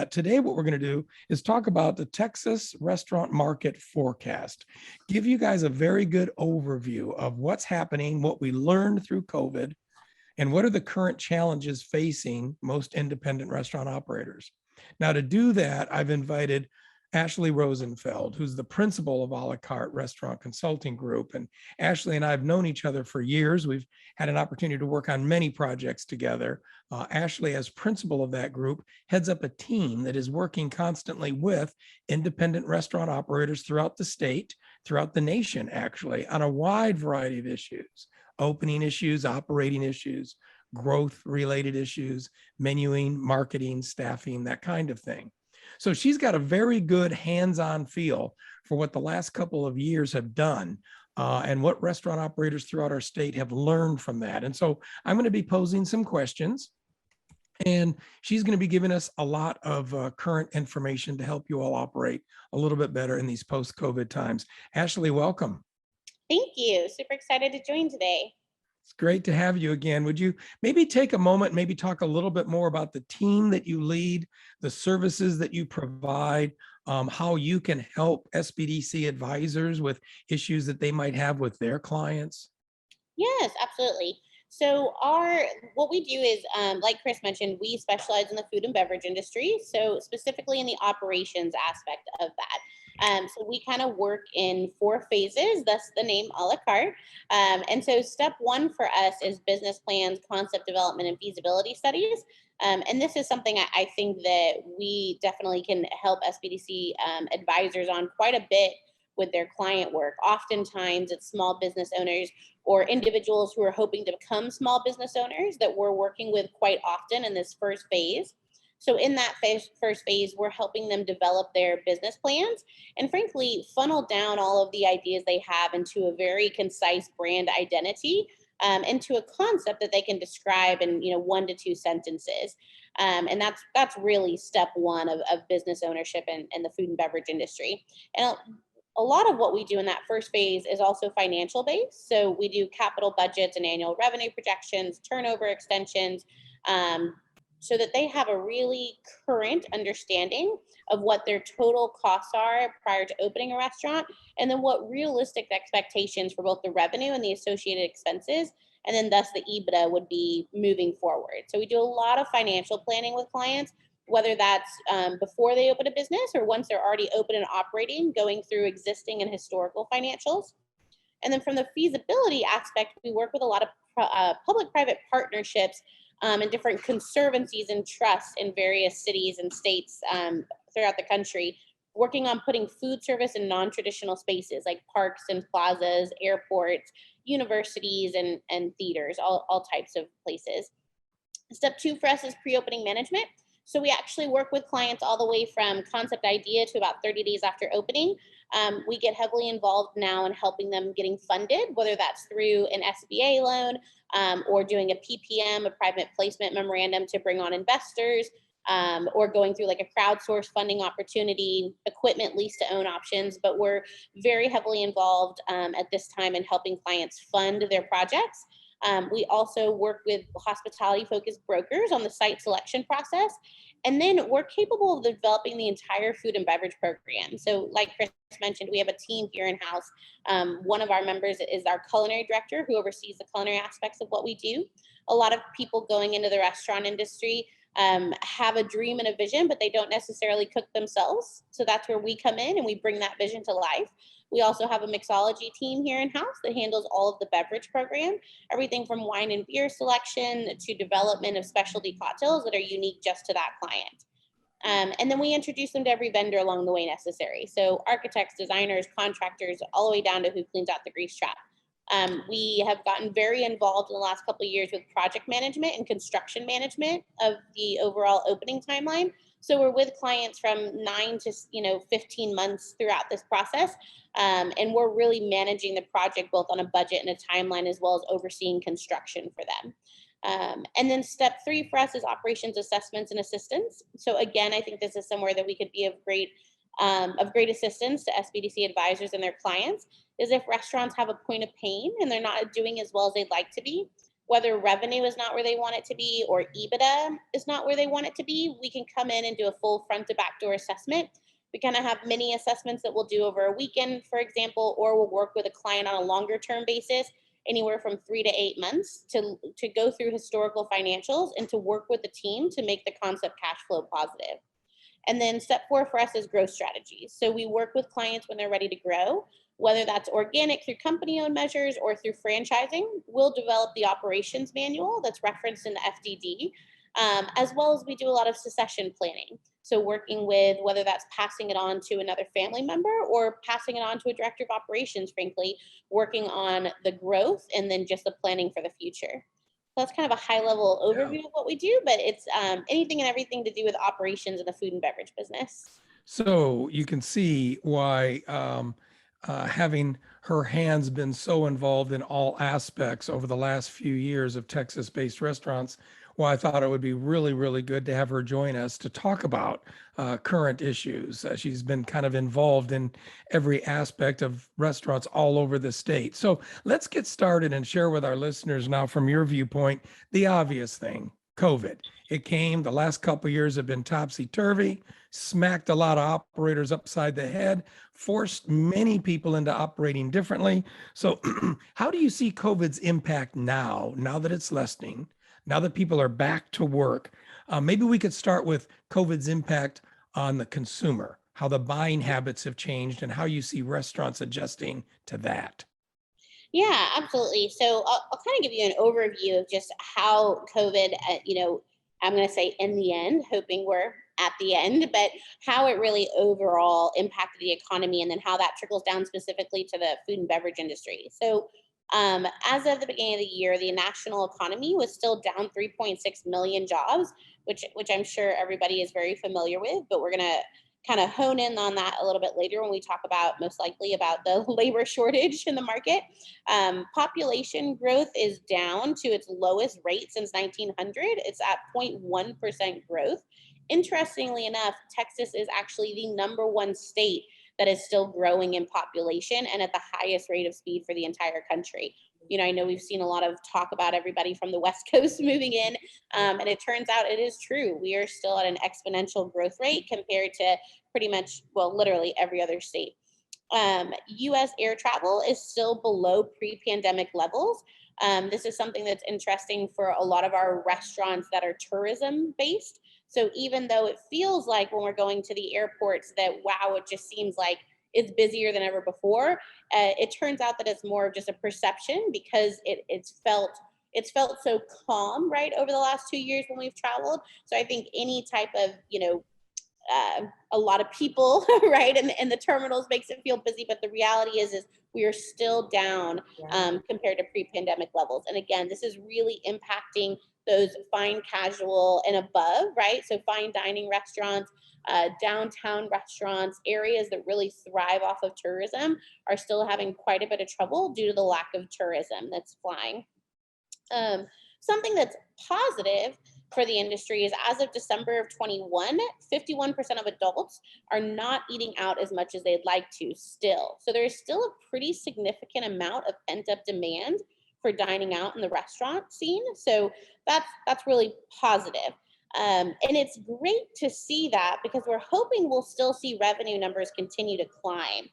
that, today what we're going to do is talk about the Texas restaurant market forecast. Give you guys a very good overview of what's happening, what we learned through COVID, and what are the current challenges facing most independent restaurant operators. Now, to do that, I've invited Ashley Rosenfeld, who's the principal of A La Carte Restaurant Consulting Group. And Ashley and I have known each other for years. We've had an opportunity to work on many projects together. Ashley, as principal of that group, heads up a team that is working constantly with independent restaurant operators throughout the state, throughout the nation, actually, on a wide variety of issues: opening issues, operating issues, growth-related issues, menuing, marketing, staffing, that kind of thing. So she's got a very good hands-on feel for what the last couple of years have done and what restaurant operators throughout our state have learned from that. And so I'm going to be posing some questions, and she's going to be giving us a lot of current information to help you all operate a little bit better in these post-COVID times. Ashley, welcome. Thank you. Super excited to join today. It's great to have you again. Would you maybe take a moment, maybe talk a little bit more about the team that you lead, the services that you provide, how you can help SBDC advisors with issues that they might have with their clients? Yes, absolutely. So what we do is, like Chris mentioned, we specialize in the food and beverage industry. So specifically in the operations aspect of that. So we kind of work in 4 phases, thus the name a la carte. And so step 1 for us is business plans, concept development, and feasibility studies. And this is something I think that we definitely can help SBDC advisors on quite a bit with their client work. Oftentimes it's small business owners or individuals who are hoping to become small business owners that we're working with quite often in this first phase. So in that first phase, we're helping them develop their business plans and frankly, funnel down all of the ideas they have into a very concise brand identity, into a concept that they can describe in 1 to 2 sentences. And that's really step 1 of business ownership in the food and beverage industry. And a lot of what we do in that first phase is also financial based. So we do capital budgets and annual revenue projections, turnover extensions, so that they have a really current understanding of what their total costs are prior to opening a restaurant, and then what realistic expectations for both the revenue and the associated expenses, and then thus the EBITDA would be moving forward. So we do a lot of financial planning with clients, whether that's before they open a business or once they're already open and operating, going through existing and historical financials. And then from the feasibility aspect, we work with a lot of public-private partnerships and different conservancies and trusts in various cities and states throughout the country, working on putting food service in non-traditional spaces like parks and plazas, airports, universities, and theaters, all types of places. Step 2 for us is pre-opening management. So we actually work with clients all the way from concept idea to about 30 days after opening. We get heavily involved now in helping them getting funded, whether that's through an SBA loan or doing a PPM, a private placement memorandum to bring on investors, or going through like a crowdsource funding opportunity, equipment lease to own options. But we're very heavily involved at this time in helping clients fund their projects. We also work with hospitality-focused brokers on the site selection process. And then we're capable of developing the entire food and beverage program. So like Chris mentioned, we have a team here in-house. One of our members is our culinary director who oversees the culinary aspects of what we do. A lot of people going into the restaurant industry have a dream and a vision, but they don't necessarily cook themselves. So that's where we come in and we bring that vision to life. We also have a mixology team here in-house that handles all of the beverage program, everything from wine and beer selection to development of specialty cocktails that are unique just to that client. And then we introduce them to every vendor along the way necessary. So architects, designers, contractors, all the way down to who cleans out the grease trap. We have gotten very involved in the last couple of years with project management and construction management of the overall opening timeline. So we're with clients from 9 to 15 months throughout this process. And we're really managing the project both on a budget and a timeline, as well as overseeing construction for them. And then step 3 for us is operations assessments and assistance. So again, I think this is somewhere that we could be of great assistance to SBDC advisors and their clients, is if restaurants have a point of pain and they're not doing as well as they'd like to be. whether revenue is not where they want it to be or EBITDA is not where they want it to be, we can come in and do a full front to back door assessment. We kind of have mini assessments that we'll do over a weekend, for example, or we'll work with a client on a longer term basis, anywhere from 3 to 8 months, to go through historical financials and to work with the team to make the concept cash flow positive. And then step 4 for us is growth strategies. So we work with clients when they're ready to grow, whether that's organic through company owned measures or through franchising. We'll develop the operations manual that's referenced in the FDD, as well as we do a lot of succession planning. So working with whether that's passing it on to another family member or passing it on to a director of operations, frankly, working on the growth and then just the planning for the future. So that's kind of a high level Yeah. overview of what we do, but it's anything and everything to do with operations in the food and beverage business. So you can see why having her hands been so involved in all aspects over the last few years of Texas-based restaurants, why I thought it would be really, really good to have her join us to talk about current issues. She's been kind of involved in every aspect of restaurants all over the state. So let's get started and share with our listeners now, from your viewpoint, the obvious thing, COVID. It came, the last couple of years have been topsy-turvy, smacked a lot of operators upside the head, forced many people into operating differently. So how do you see COVID's impact now that it's lessening, now that people are back to work? Maybe we could start with COVID's impact on the consumer, how the buying habits have changed and how you see restaurants adjusting to that. Yeah, absolutely. So I'll kind of give you an overview of just how COVID, I'm going to say in the end, hoping we're at the end, but how it really overall impacted the economy and then how that trickles down specifically to the food and beverage industry. So as of the beginning of the year, the national economy was still down 3.6 million jobs, which I'm sure everybody is very familiar with, but we're going to kind of hone in on that a little bit later when we talk about most likely about the labor shortage in the market. Population growth is down to its lowest rate since 1900. It's at 0.1% growth. Interestingly enough, Texas is actually the #1 state that is still growing in population and at the highest rate of speed for the entire country. I know we've seen a lot of talk about everybody from the West Coast moving in, and it turns out it is true. We are still at an exponential growth rate compared to pretty much, well, literally every other state. US air travel is still below pre-pandemic levels. This is something that's interesting for a lot of our restaurants that are tourism based. So even though it feels like when we're going to the airports that, wow, it just seems like it's busier than ever before, it turns out that it's more of just a perception because it's felt so calm, right, over the last 2 years when we've traveled. So I think any type of, a lot of people, right, and the terminals makes it feel busy, but the reality is we are still down compared to pre-pandemic levels. And again, this is really impacting those fine casual and above, right? So fine dining restaurants, downtown restaurants, areas that really thrive off of tourism are still having quite a bit of trouble due to the lack of tourism that's flying. Something that's positive for the industry is as of December of 21, 51% of adults are not eating out as much as they'd like to still. So there's still a pretty significant amount of pent up demand for dining out in the restaurant scene. So that's really positive. And it's great to see that because we're hoping we'll still see revenue numbers continue to climb.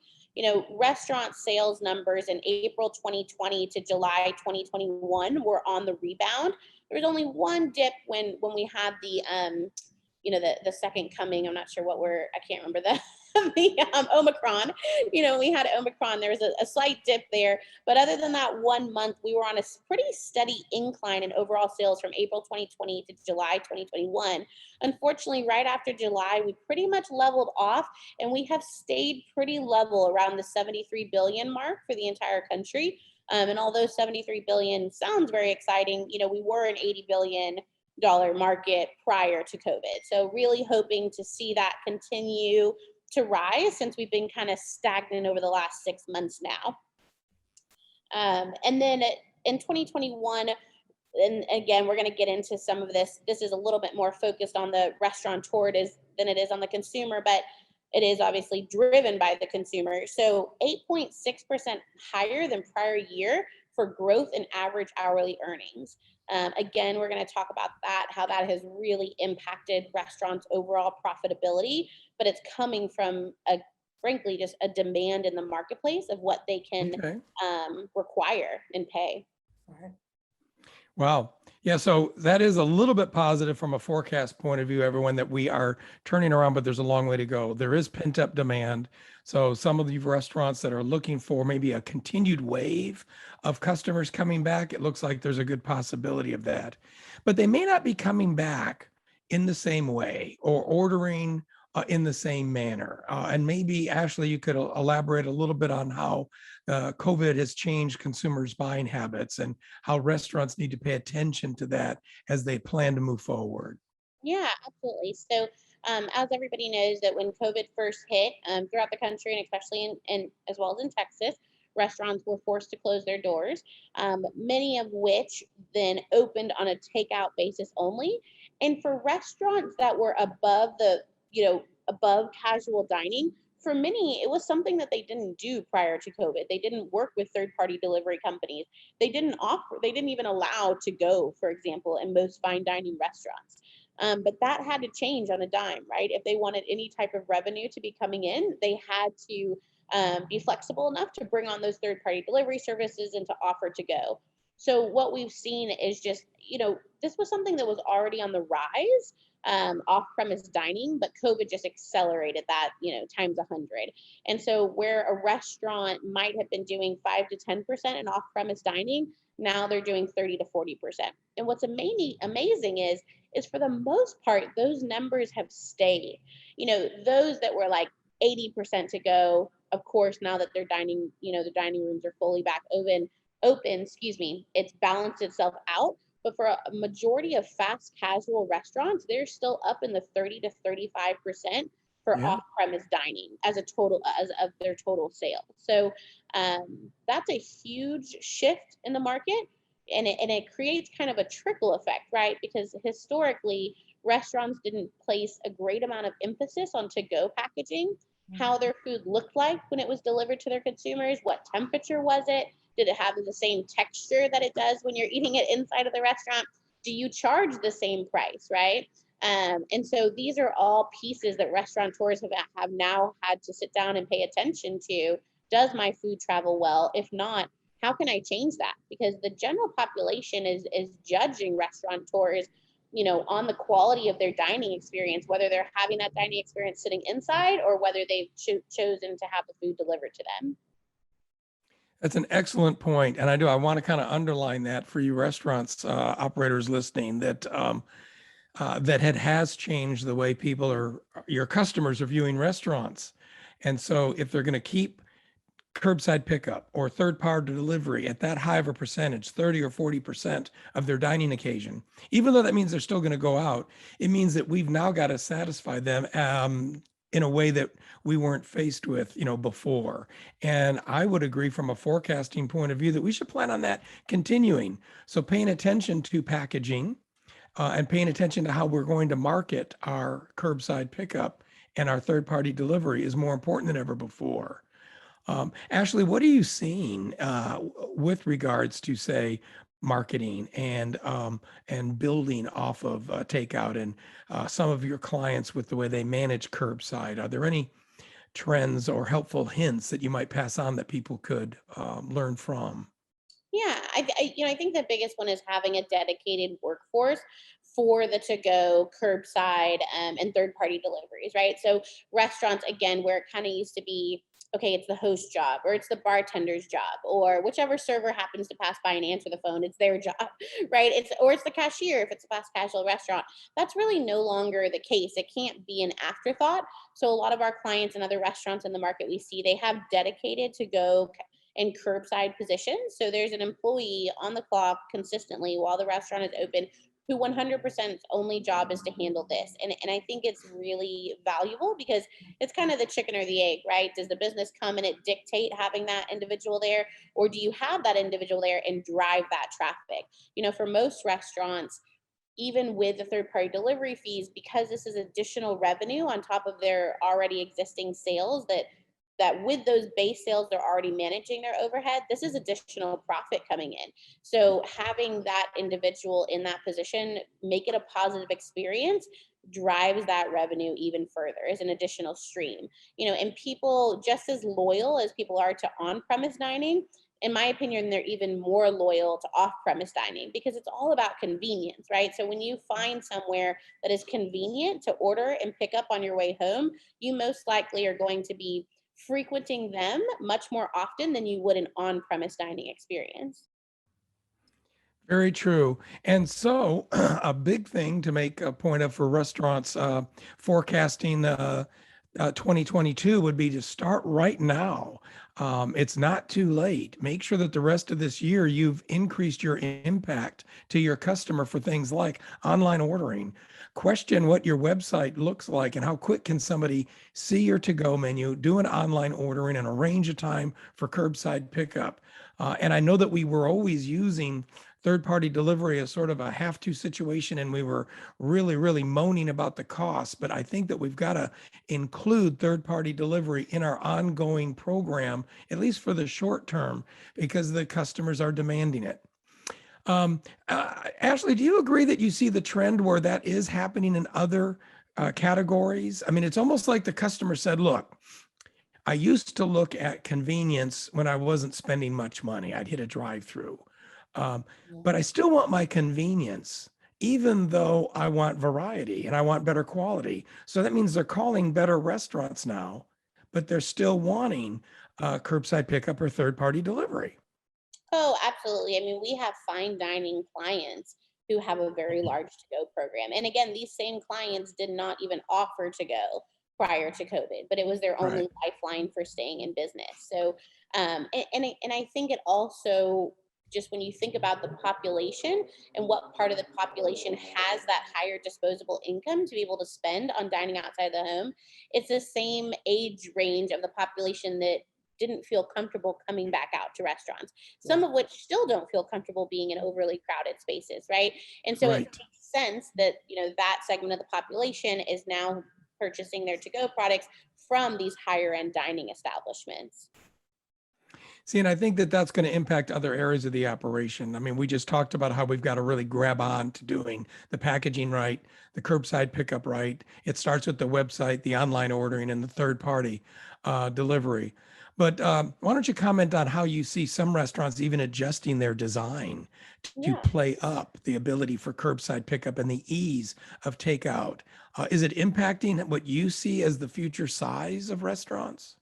Restaurant sales numbers in April 2020 to July 2021 were on the rebound. There was only one dip when we had the second coming. I'm not sure I can't remember the Omicron. We had Omicron. There was a slight dip there, but other than that 1 month, we were on a pretty steady incline in overall sales from April 2020 to July 2021. Unfortunately, right after July, we pretty much leveled off, and we have stayed pretty level around the 73 billion mark for the entire country. And although 73 billion sounds very exciting, we were an $80 billion market prior to COVID. So really hoping to see that continue to rise since we've been kind of stagnant over the last 6 months now. And then in 2021, and again, we're going to get into some of this. This is a little bit more focused on the restaurateur than it is on the consumer, but it is obviously driven by the consumer. So 8.6% higher than prior year for growth in average hourly earnings. Again, we're going to talk about that, how that has really impacted restaurants' overall profitability, but it's coming from frankly, just a demand in the marketplace of what they can Okay. require and pay. Wow. Yeah. So that is a little bit positive from a forecast point of view, everyone, that we are turning around, but there's a long way to go. There is pent up demand. So some of the restaurants that are looking for maybe a continued wave of customers coming back, it looks like there's a good possibility of that. But they may not be coming back in the same way or ordering in the same manner. And maybe, Ashley, you could elaborate a little bit on how COVID has changed consumers' buying habits and how restaurants need to pay attention to that as they plan to move forward. Yeah, absolutely. So, as everybody knows, that when COVID first hit throughout the country, and especially in as well as in Texas, restaurants were forced to close their doors. Many of which then opened on a takeout basis only. And for restaurants that were above above casual dining, for many, it was something that they didn't do prior to COVID. They didn't work with third-party delivery companies. They didn't even allow to go, for example, in most fine dining restaurants. But that had to change on a dime, right? If they wanted any type of revenue to be coming in, they had to be flexible enough to bring on those third party delivery services and to offer to go. So, what we've seen is just, this was something that was already on the rise, off premise dining, but COVID just accelerated that, times 100. And so, where a restaurant might have been doing 5 to 10% in off premise dining, now they're doing 30 to 40%. And what's amazing is for the most part, those numbers have stayed. Those that were like 80% to go, of course, now that they're dining, the dining rooms are fully back open, it's balanced itself out. But for a majority of fast casual restaurants, they're still up in the 30 to 35% for Yeah. off-premise dining as of their total sales. So that's a huge shift in the market, and it creates kind of a trickle effect, right? Because historically, restaurants didn't place a great amount of emphasis on to-go packaging, how their food looked like when it was delivered to their consumers, what temperature was it, did it have the same texture that it does when you're eating it inside of the restaurant? Do you charge the same price, right? And so these are all pieces that restaurateurs have now had to sit down and pay attention to. Does my food travel well? If not, how can I change that? Because the general population is judging restaurateurs, on the quality of their dining experience, whether they're having that dining experience sitting inside or whether they've chosen to have the food delivered to them. That's an excellent point, and I want to kind of underline that for you restaurants operators listening, that that has changed the way your customers are viewing restaurants. And so if they're going to keep curbside pickup or third party delivery at that high of a percentage, 30 or 40% of their dining occasion, even though that means they're still going to go out, it means that we've now got to satisfy them in a way that we weren't faced with, before. And I would agree from a forecasting point of view that we should plan on that continuing. So paying attention to packaging and paying attention to how we're going to market our curbside pickup and our third party delivery is more important than ever before. Ashley, what are you seeing with regards to, say, marketing and building off of takeout and some of your clients with the way they manage curbside? Are there any trends or helpful hints that you might pass on that people could learn from? Yeah, I think the biggest one is having a dedicated workforce for the to-go, curbside, and third-party deliveries, right? So restaurants, again, where it kind of used to be, okay, it's the host job or it's the bartender's job or whichever server happens to pass by and answer the phone, it's their job, right? It's the cashier if it's a fast casual restaurant. That's really no longer the case. It can't be an afterthought. So a lot of our clients and other restaurants in the market we see, they have dedicated to-go and curbside positions. So there's an employee on the clock consistently while the restaurant is open who 100% only job is to handle this. And I think it's really valuable because it's kind of the chicken or the egg, right? Does the business come and it dictate having that individual there? Or do you have that individual there and drive that traffic? For most restaurants, even with the third party delivery fees, because this is additional revenue on top of their already existing sales that that with those base sales, they're already managing their overhead. This is additional profit coming in. So having that individual in that position, make it a positive experience, drives that revenue even further as an additional stream. And people just as loyal as people are to on-premise dining, in my opinion, they're even more loyal to off-premise dining because it's all about convenience, right? So when you find somewhere that is convenient to order and pick up on your way home, you most likely are going to be frequenting them much more often than you would an on-premise dining experience. Very true. And so, a big thing to make a point of for restaurants forecasting 2022 would be to start right now. It's not too late. Make sure that the rest of this year you've increased your impact to your customer for things like online ordering. Question what your website looks like and how quick can somebody see your to-go menu, do an online ordering, and arrange a time for curbside pickup. And I know that we were always using third-party delivery as sort of a have-to situation, and we were really, really moaning about the cost. But I think that we've got to include third-party delivery in our ongoing program, at least for the short term, because the customers are demanding it. Ashley, do you agree that you see the trend where that is happening in other categories? I mean, it's almost like the customer said, look, I used to look at convenience when I wasn't spending much money. I'd hit a drive-through. But I still want my convenience, even though I want variety and I want better quality. So that means they're calling better restaurants now, but they're still wanting curbside pickup or third-party delivery. Oh, absolutely. I mean, we have fine dining clients who have a very large to go program. And again, these same clients did not even offer to go prior to COVID, but it was their Right. only lifeline for staying in business. So, and I think it also, just when you think about the population and what part of the population has that higher disposable income to be able to spend on dining outside the home, it's the same age range of the population that didn't feel comfortable coming back out to restaurants, some of which still don't feel comfortable being in overly crowded spaces, right? And so it Right. makes sense that that segment of the population is now purchasing their to-go products from these higher end dining establishments. See, and I think that that's going to impact other areas of the operation. I mean, we just talked about how we've got to really grab on to doing the packaging right, the curbside pickup right. It starts with the website, the online ordering, and the third party delivery. But why don't you comment on how you see some restaurants even adjusting their design to Yeah. play up the ability for curbside pickup and the ease of takeout? Is it impacting what you see as the future size of restaurants?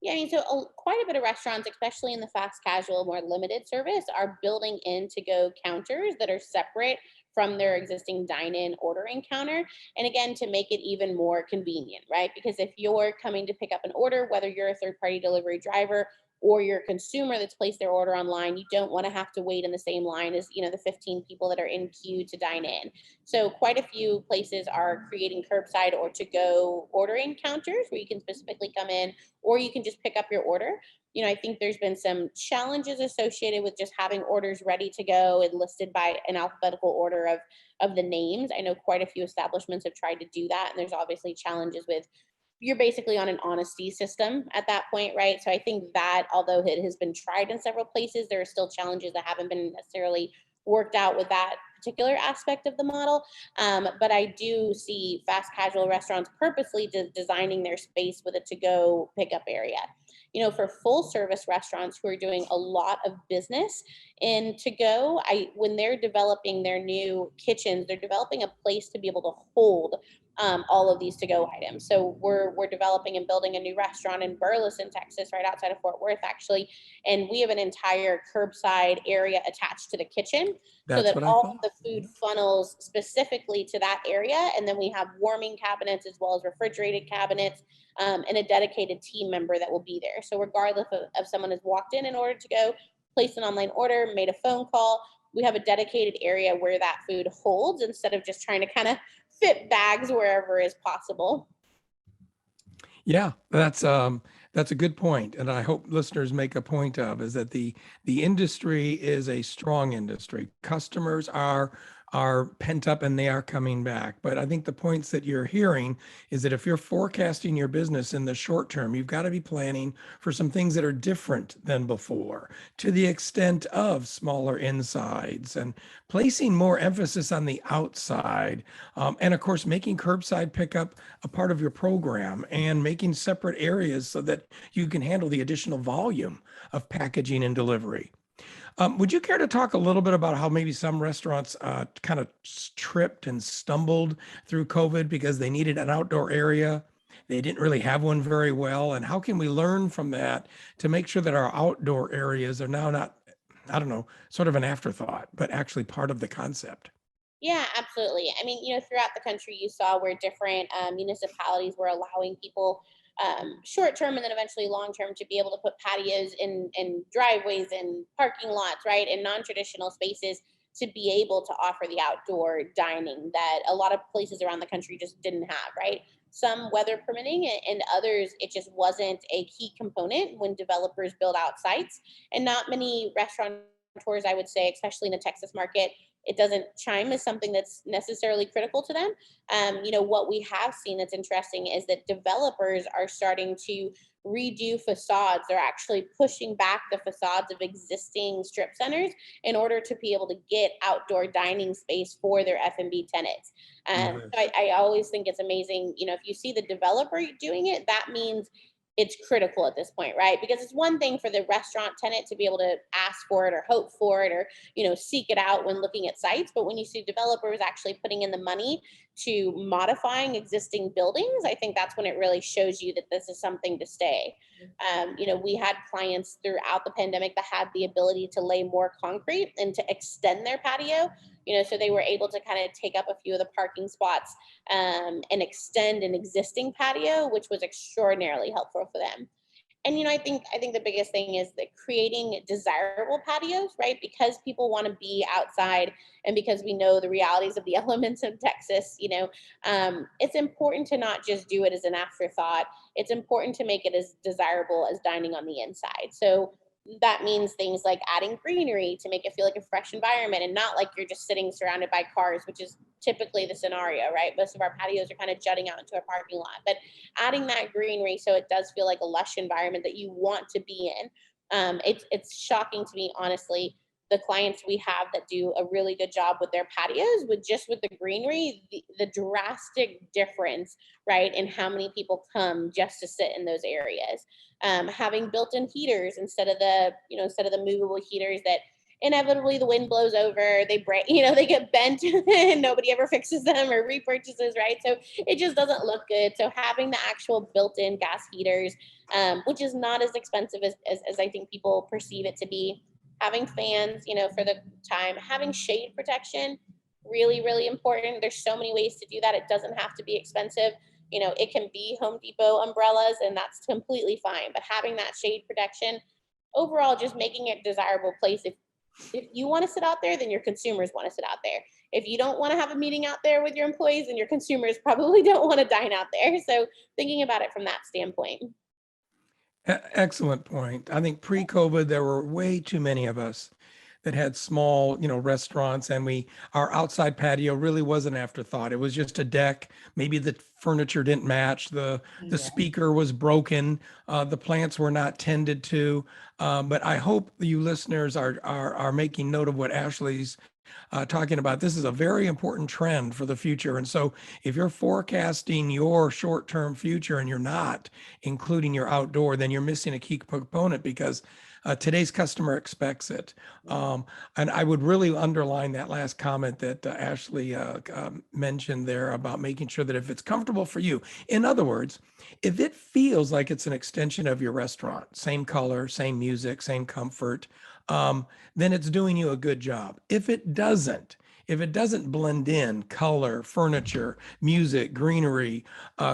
Yeah, I mean, so quite a bit of restaurants, especially in the fast casual, more limited service, are building in to go counters that are separate from their existing dine in ordering counter. And again, to make it even more convenient, right? Because if you're coming to pick up an order, whether you're a third party delivery driver or you're a consumer that's placed their order online, you don't want to have to wait in the same line as the 15 people that are in queue to dine in. So quite a few places are creating curbside or to go ordering counters where you can specifically come in or you can just pick up your order. I think there's been some challenges associated with just having orders ready to go and listed by an alphabetical order of the names. I know quite a few establishments have tried to do that, and there's obviously challenges with, you're basically on an honesty system at that point, right? So I think that although it has been tried in several places, there are still challenges that haven't been necessarily worked out with that particular aspect of the model. But I do see fast casual restaurants purposely designing their space with a to-go pickup area. For full service restaurants who are doing a lot of business in to go, when they're developing their new kitchens, they're developing a place to be able to hold all of these to-go items. So we're developing and building a new restaurant in Burleson, Texas, right outside of Fort Worth, actually, and we have an entire curbside area attached to the kitchen, so That's that what I all thought. of the food funnels specifically to that area, and then we have warming cabinets as well as refrigerated cabinets, and a dedicated team member that will be there. So regardless of someone has walked in order to go, placed an online order, made a phone call, we have a dedicated area where that food holds instead of just trying to kind of fit bags wherever is possible. Yeah, that's a good point, and I hope listeners make a point of is that the industry is a strong industry. Customers are are pent up and they are coming back. But I think the points that you're hearing is that if you're forecasting your business in the short term, you've got to be planning for some things that are different than before, to the extent of smaller insides and placing more emphasis on the outside. And of course, making curbside pickup a part of your program and making separate areas so that you can handle the additional volume of packaging and delivery. Would you care to talk a little bit about how maybe some restaurants kind of tripped and stumbled through COVID because they needed an outdoor area? They didn't really have one very well. And how can we learn from that to make sure that our outdoor areas are now not, I don't know, sort of an afterthought, but actually part of the concept? Yeah, absolutely. I mean, throughout the country, you saw where different municipalities were allowing people short term and then eventually long term to be able to put patios in driveways and parking lots, right, in non traditional spaces to be able to offer the outdoor dining that a lot of places around the country just didn't have, right? Some weather permitting and others, it just wasn't a key component when developers build out sites. And not many restaurateurs, I would say, especially in the Texas market, it doesn't chime as something that's necessarily critical to them. What we have seen that's interesting is that developers are starting to redo facades. They're actually pushing back the facades of existing strip centers in order to be able to get outdoor dining space for their F&B tenants. So Yes. I always think it's amazing. If you see the developer doing it, that means it's critical at this point, right? Because it's one thing for the restaurant tenant to be able to ask for it or hope for it or seek it out when looking at sites, but when you see developers actually putting in the money to modifying existing buildings, I think that's when it really shows you that this is something to stay. We had clients throughout the pandemic that had the ability to lay more concrete and to extend their patio, so they were able to kind of take up a few of the parking spots and extend an existing patio, which was extraordinarily helpful for them. And I think the biggest thing is that creating desirable patios, right? Because people want to be outside, and because we know the realities of the elements of Texas. It's important to not just do it as an afterthought. It's important to make it as desirable as dining on the inside. So that means things like adding greenery to make it feel like a fresh environment and not like you're just sitting surrounded by cars, which is typically the scenario, right? Most of our patios are kind of jutting out into a parking lot, but adding that greenery so it does feel like a lush environment that you want to be in. It's shocking to me, honestly, the clients we have that do a really good job with their patios with the greenery, the drastic difference, right, in how many people come just to sit in those areas. Having built-in heaters instead of the movable heaters that inevitably the wind blows over, they break, they get bent and nobody ever fixes them or repurchases, right? So it just doesn't look good. So having the actual built-in gas heaters, which is not as expensive as I think people perceive it to be, having fans, for the time, having shade protection, really, really important. There's so many ways to do that. It doesn't have to be expensive. It can be Home Depot umbrellas, and that's completely fine. But having that shade protection, overall, just making it a desirable place. If you want to sit out there, then your consumers want to sit out there. If you don't want to have a meeting out there with your employees, then your consumers probably don't want to dine out there. So thinking about it from that standpoint. Excellent point. I think pre-COVID, there were way too many of us that had small, restaurants, and our outside patio really was an afterthought. It was just a deck. Maybe the furniture didn't match. The speaker was broken. The plants were not tended to. But I hope you listeners are making note of what Ashley's talking about. This is a very important trend for the future. And so if you're forecasting your short-term future and you're not including your outdoor, then you're missing a key component because today's customer expects it. And I would really underline that last comment that Ashley mentioned there about making sure that if it's comfortable for you, in other words, if it feels like it's an extension of your restaurant, same color, same music, same comfort, then it's doing you a good job. If it doesn't blend in color, furniture, music, greenery,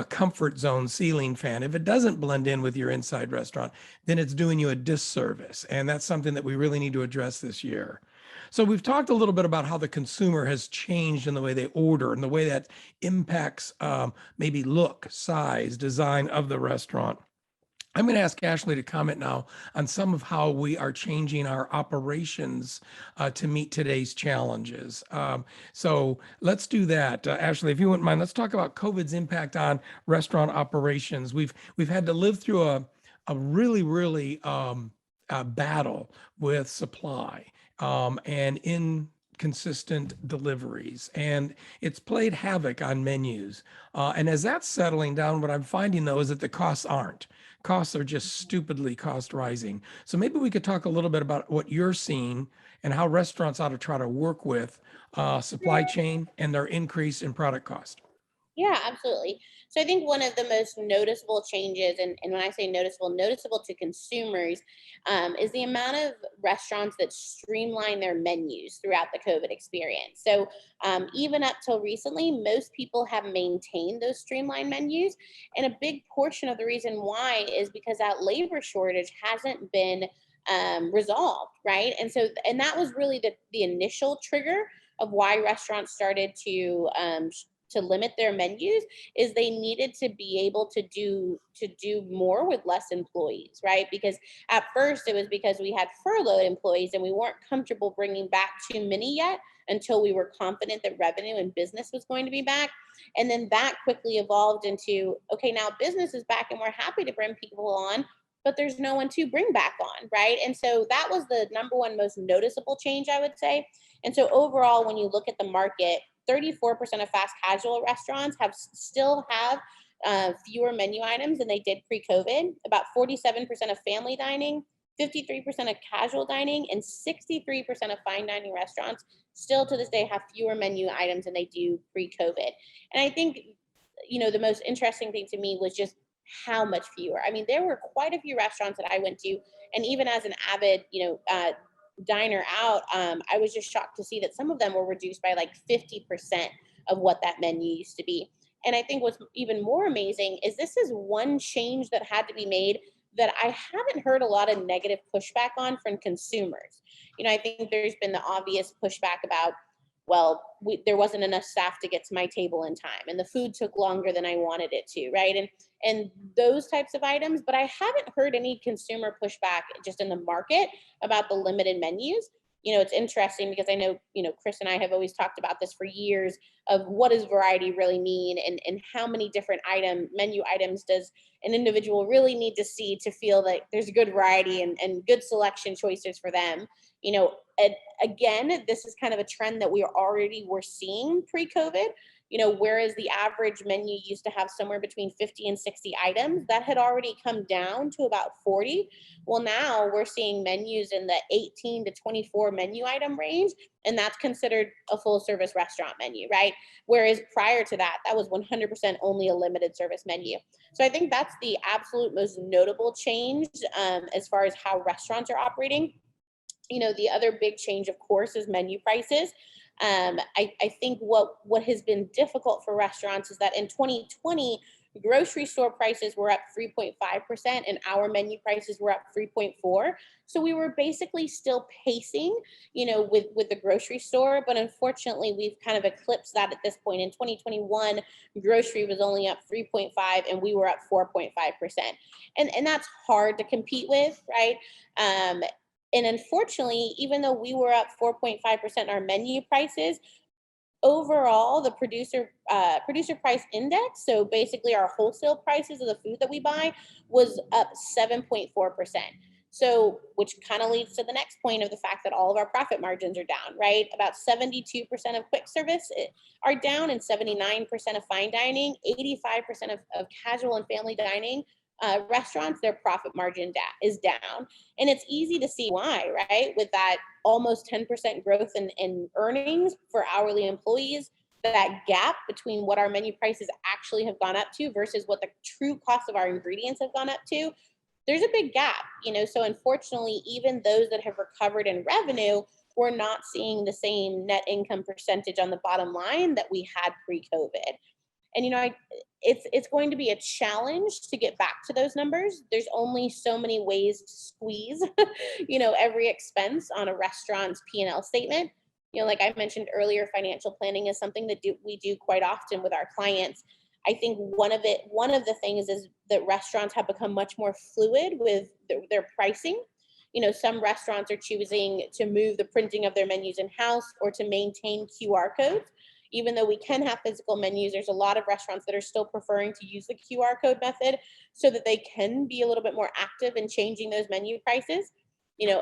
comfort zone, ceiling fan, if it doesn't blend in with your inside restaurant, then it's doing you a disservice. And that's something that we really need to address this year. So we've talked a little bit about how the consumer has changed in the way they order and the way that impacts maybe look, size, design of the restaurant. I'm going to ask Ashley to comment now on some of how we are changing our operations to meet today's challenges. So let's do that. Ashley, if you wouldn't mind, let's talk about COVID's impact on restaurant operations. We've had to live through a really battle with supply and inconsistent deliveries, and it's played havoc on menus. And as that's settling down, what I'm finding though is that the costs are just stupidly cost rising. So maybe we could talk a little bit about what you're seeing and how restaurants ought to try to work with supply chain and their increase in product cost. Yeah, absolutely. So I think one of the most noticeable changes, and when I say noticeable, noticeable to consumers, is the amount of restaurants that streamline their menus throughout the COVID experience. So even up till recently, most people have maintained those streamlined menus. And a big portion of the reason why is because that labor shortage hasn't been resolved, right? And that was really the initial trigger of why restaurants started to limit their menus, is they needed to be able to do more with less employees, right? Because at first it was because we had furloughed employees and we weren't comfortable bringing back too many yet until we were confident that revenue and business was going to be back. And then that quickly evolved into, okay, now business is back and we're happy to bring people on, but there's no one to bring back on, right? And so that was the number one most noticeable change, I would say. And so overall, when you look at the market, 34% of fast casual restaurants still have fewer menu items than they did pre-COVID. About 47% of family dining, 53% of casual dining, and 63% of fine dining restaurants still to this day have fewer menu items than they do pre-COVID. And I think, the most interesting thing to me was just how much fewer. I mean, there were quite a few restaurants that I went to, and even as an avid, diner out, I was just shocked to see that some of them were reduced by like 50% of what that menu used to be. And I think what's even more amazing is this is one change that had to be made that I haven't heard a lot of negative pushback on from consumers. I think there's been the obvious pushback about, well, there wasn't enough staff to get to my table in time, and the food took longer than I wanted it to, right? And those types of items, but I haven't heard any consumer pushback just in the market about the limited menus. It's interesting because I know, Chris and I have always talked about this for years of what does variety really mean, and how many different menu items does an individual really need to see to feel that there's good variety and good selection choices for them. And again, this is kind of a trend that were seeing pre-COVID. Whereas the average menu used to have somewhere between 50 and 60 items, that had already come down to about 40. Well, now we're seeing menus in the 18 to 24 menu item range, and that's considered a full service restaurant menu, right? Whereas prior to that, that was 100% only a limited service menu. So I think that's the absolute most notable change as far as how restaurants are operating. The other big change, of course, is menu prices. I think what has been difficult for restaurants is that in 2020, grocery store prices were up 3.5% and our menu prices were up 3.4. So we were basically still pacing, with the grocery store, but unfortunately we've kind of eclipsed that at this point. In 2021, grocery was only up 3.5 and we were up 4.5%. And that's hard to compete with, right? And unfortunately, even though we were up 4.5% in our menu prices, overall, the producer price index, so basically our wholesale prices of the food that we buy, was up 7.4%. So, which kind of leads to the next point of the fact that all of our profit margins are down, right? About 72% of quick service are down, and 79% of fine dining, 85% of casual and family dining restaurants, their profit margin is down. And it's easy to see why, right? With that almost 10% growth in earnings for hourly employees, that gap between what our menu prices actually have gone up to versus what the true cost of our ingredients have gone up to, there's a big gap, So unfortunately, even those that have recovered in revenue, we're not seeing the same net income percentage on the bottom line that we had pre-COVID. And it's going to be a challenge to get back to those numbers. There's only so many ways to squeeze, every expense on a restaurant's P&L statement. Like I mentioned earlier, financial planning is something that we do quite often with our clients. I think one of the things is that restaurants have become much more fluid with their pricing. Some restaurants are choosing to move the printing of their menus in-house or to maintain QR codes. Even though we can have physical menus, there's a lot of restaurants that are still preferring to use the QR code method so that they can be a little bit more active in changing those menu prices.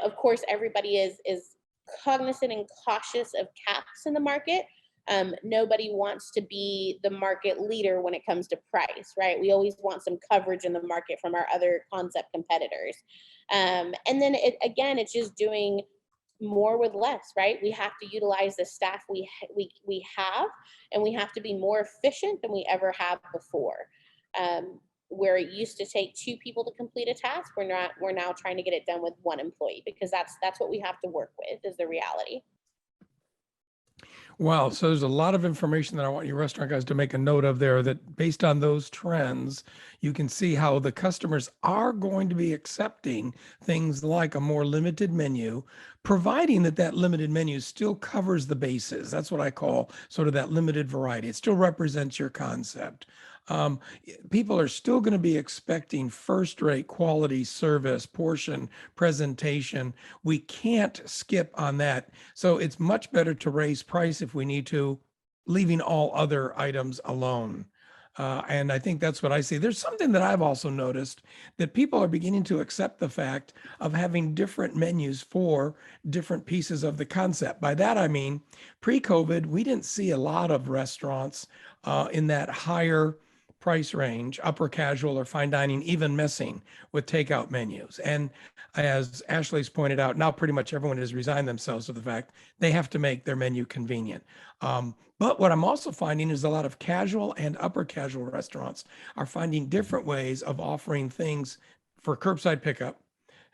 Of course, everybody is cognizant and cautious of caps in the market. Nobody wants to be the market leader when it comes to price, right? We always want some coverage in the market from our other concept competitors. And then it's just doing more with less, right? We have to utilize the staff we have, and we have to be more efficient than we ever have before. Where it used to take 2 people to complete a task, we're now trying to get it done with 1 employee, because that's what we have to work with, is the reality. Wow. So there's a lot of information that I want you restaurant guys to make a note of there, that based on those trends, you can see how the customers are going to be accepting things like a more limited menu, providing that that limited menu still covers the bases. That's what I call sort of that limited variety. It still represents your concept. Um, People are still going to be expecting first-rate quality service, portion, presentation. We can't skip on that. So it's much better to raise price if we need to, leaving all other items alone. And I think that's what I see. There's something that I've also noticed, that people are beginning to accept the fact of having different menus for different pieces of the concept. By that, I mean, pre-COVID, we didn't see a lot of restaurants in that higher price range, upper casual or fine dining, even messing with takeout menus. And as Ashley's pointed out, now pretty much everyone has resigned themselves to the fact they have to make their menu convenient. But what I'm also finding is a lot of casual and upper casual restaurants are finding different ways of offering things for curbside pickup,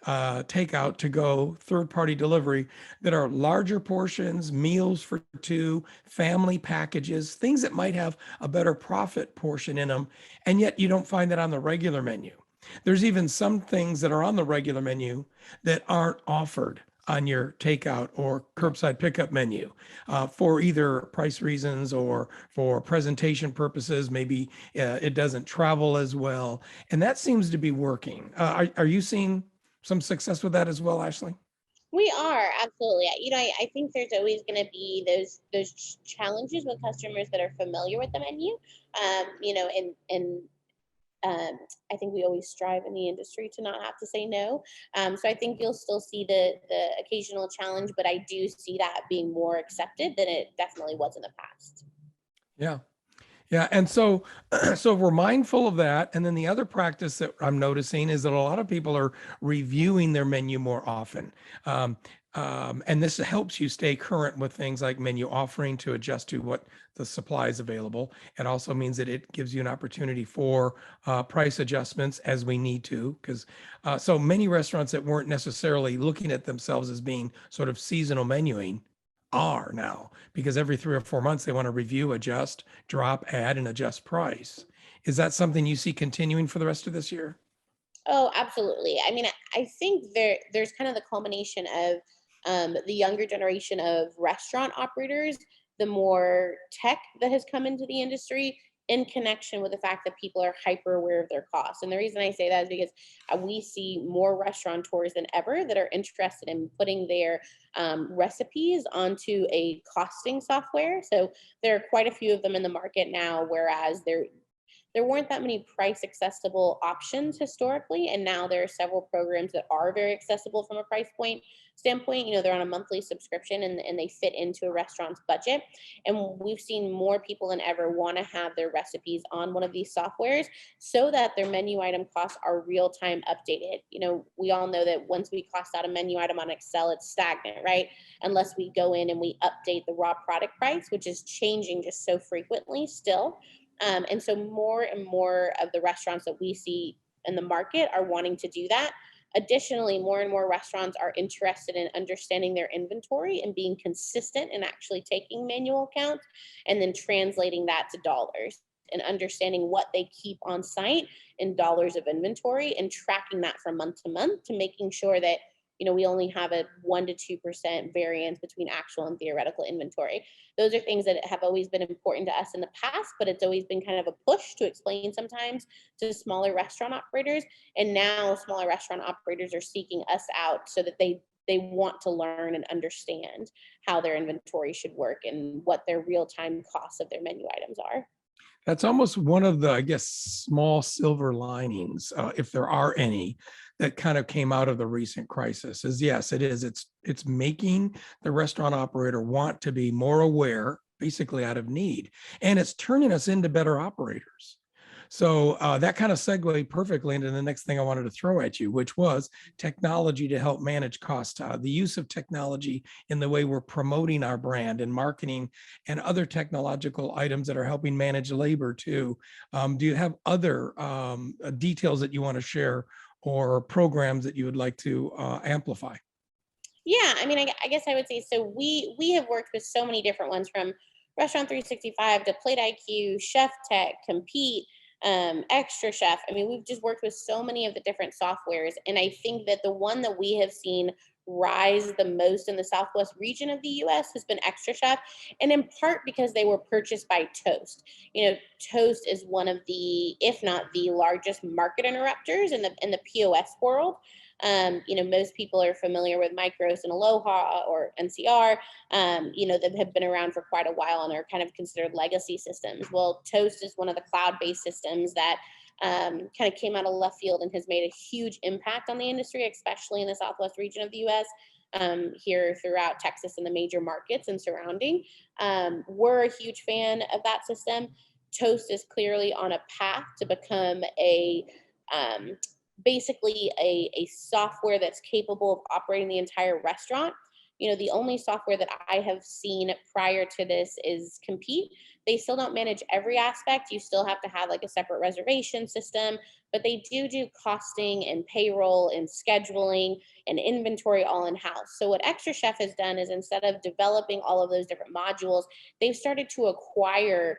takeout, to go, third-party delivery, that are larger portions, meals for 2, family packages, things that might have a better profit portion in them, and yet you don't find that on the regular menu. There's even some things that are on the regular menu that aren't offered on your takeout or curbside pickup menu, for either price reasons or for presentation purposes. Maybe it doesn't travel as well, and that seems to be working. Are you seeing some success with that as well, Ashley? We are, absolutely. I think there's always going to be those challenges with customers that are familiar with the menu. And I think we always strive in the industry to not have to say no. So I think you'll still see the occasional challenge, but I do see that being more accepted than it definitely was in the past. Yeah. Yeah. And so, so we're mindful of that. And then the other practice that I'm noticing is that a lot of people are reviewing their menu more often. And this helps you stay current with things like menu offering to adjust to what the supply is available. It also means that it gives you an opportunity for price adjustments as we need to, because so many restaurants that weren't necessarily looking at themselves as being sort of seasonal menuing are now, because every 3 or 4 months they want to review, adjust, drop, add, and adjust price. Is that something you see continuing for the rest of this year? Oh, absolutely. I mean, I think there's kind of the culmination of the younger generation of restaurant operators, the more tech that has come into the industry, in connection with the fact that people are hyper aware of their costs. And the reason I say that is because we see more restaurateurs than ever that are interested in putting their recipes onto a costing software. So there are quite a few of them in the market now, whereas there weren't that many price accessible options historically, and now there are several programs that are very accessible from a price point standpoint. They're on a monthly subscription, and they fit into a restaurant's budget. And we've seen more people than ever want to have their recipes on one of these softwares so that their menu item costs are real time updated. We all know that once we cost out a menu item on Excel, it's stagnant, right? Unless we go in and we update the raw product price, which is changing just so frequently still. And so more and more of the restaurants that we see in the market are wanting to do that. Additionally, more and more restaurants are interested in understanding their inventory and being consistent and actually taking manual counts and then translating that to dollars and understanding what they keep on site in dollars of inventory and tracking that from month to month, to making sure that we only have a 1 to 2% variance between actual and theoretical inventory. Those are things that have always been important to us in the past, but it's always been kind of a push to explain sometimes to smaller restaurant operators. And now smaller restaurant operators are seeking us out so that they want to learn and understand how their inventory should work and what their real-time costs of their menu items are. That's almost one of the, I guess, small silver linings, if there are any, that kind of came out of the recent crisis. Is yes, it is. It's making the restaurant operator want to be more aware, basically out of need, and it's turning us into better operators. So that kind of segued perfectly into the next thing I wanted to throw at you, which was technology to help manage cost. The use of technology in the way we're promoting our brand and marketing and other technological items that are helping manage labor too. Do you have other details that you want to share or programs that you would like to amplify? Yeah, I mean, I guess I would say so. We have worked with so many different ones, from Restaurant 365 to Plate IQ, Chef Tech, Compete, Extra Chef. I mean, we've just worked with so many of the different softwares, and I think that the one that we have seen rise the most in the Southwest region of the U.S. has been Extra Chef, and in part because they were purchased by Toast. Toast is one of the, if not the largest market interrupters in the POS world. Most people are familiar with Micros and Aloha or NCR, that have been around for quite a while and are kind of considered legacy systems. Well, Toast is one of the cloud-based systems that kind of came out of left field and has made a huge impact on the industry, especially in the Southwest region of the U.S., here throughout Texas and the major markets and surrounding. We're a huge fan of that system. Toast is clearly on a path to become basically a software that's capable of operating the entire restaurant. The only software that I have seen prior to this is Compete. They still don't manage every aspect. You still have to have like a separate reservation system, but they do costing and payroll and scheduling and inventory all in house. So what Extra Chef has done is, instead of developing all of those different modules, they've started to acquire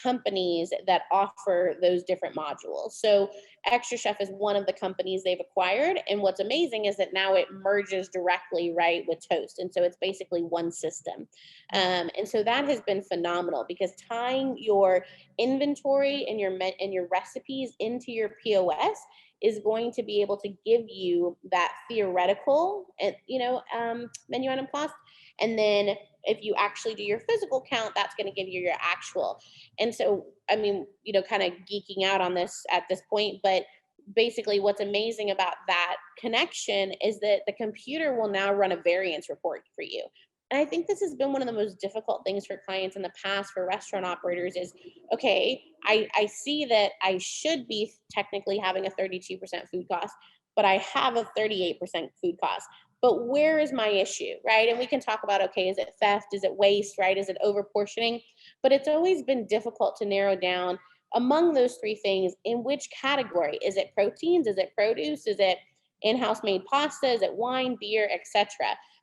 companies that offer those different modules. So Extra Chef is one of the companies they've acquired. And what's amazing is that now it merges directly right with Toast. And so it's basically one system. And so that has been phenomenal, because tying your inventory and your recipes into your POS is going to be able to give you that theoretical, menu item cost. And then if you actually do your physical count, that's going to give you your actual. And so, I mean, kind of geeking out on this at this point, but basically what's amazing about that connection is that the computer will now run a variance report for you. And I think this has been one of the most difficult things for clients in the past, for restaurant operators, is, okay, I see that I should be technically having a 32% food cost, but I have a 38% food cost. But where is my issue, right? And we can talk about, okay, is it theft? Is it waste, right? Is it overportioning? But it's always been difficult to narrow down among those three things, in which category. Is it proteins? Is it produce? Is it in-house made pasta? Is it wine, beer, etc.?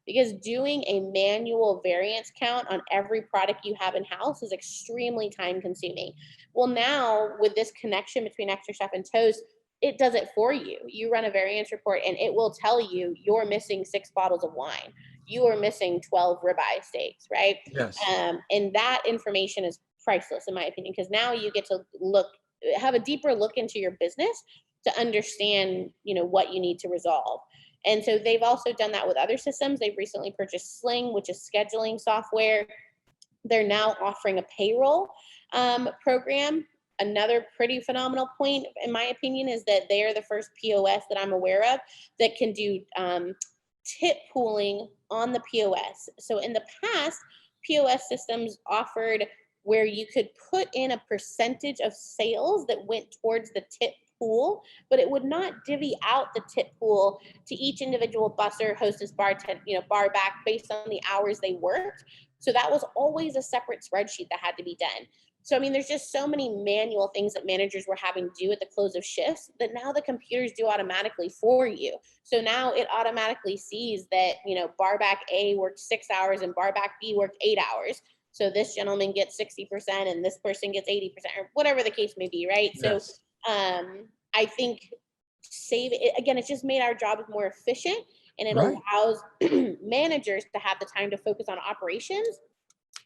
Because doing a manual variance count on every product you have in-house is extremely time consuming. Well, now with this connection between Extra Chef and Toast, it does it for you. You run a variance report and it will tell you you're missing 6 bottles of wine. You are missing 12 ribeye steaks, right? Yes. And that information is priceless, in my opinion, because now you get to have a deeper look into your business to understand, what you need to resolve. And so they've also done that with other systems. They've recently purchased Sling, which is scheduling software. They're now offering a payroll program. Another pretty phenomenal point, in my opinion, is that they are the first POS that I'm aware of that can do tip pooling on the POS. So in the past, POS systems offered where you could put in a percentage of sales that went towards the tip pool, but it would not divvy out the tip pool to each individual busser, hostess, bartender, bar back based on the hours they worked. So that was always a separate spreadsheet that had to be done. So, I mean, there's just so many manual things that managers were having to do at the close of shifts that now the computers do automatically for you. So now it automatically sees that, barback A worked 6 hours and barback B worked 8 hours. So this gentleman gets 60% and this person gets 80%, or whatever the case may be, right? Yes. So I think it's just made our jobs more efficient. and it Right. allows managers to have the time to focus on operations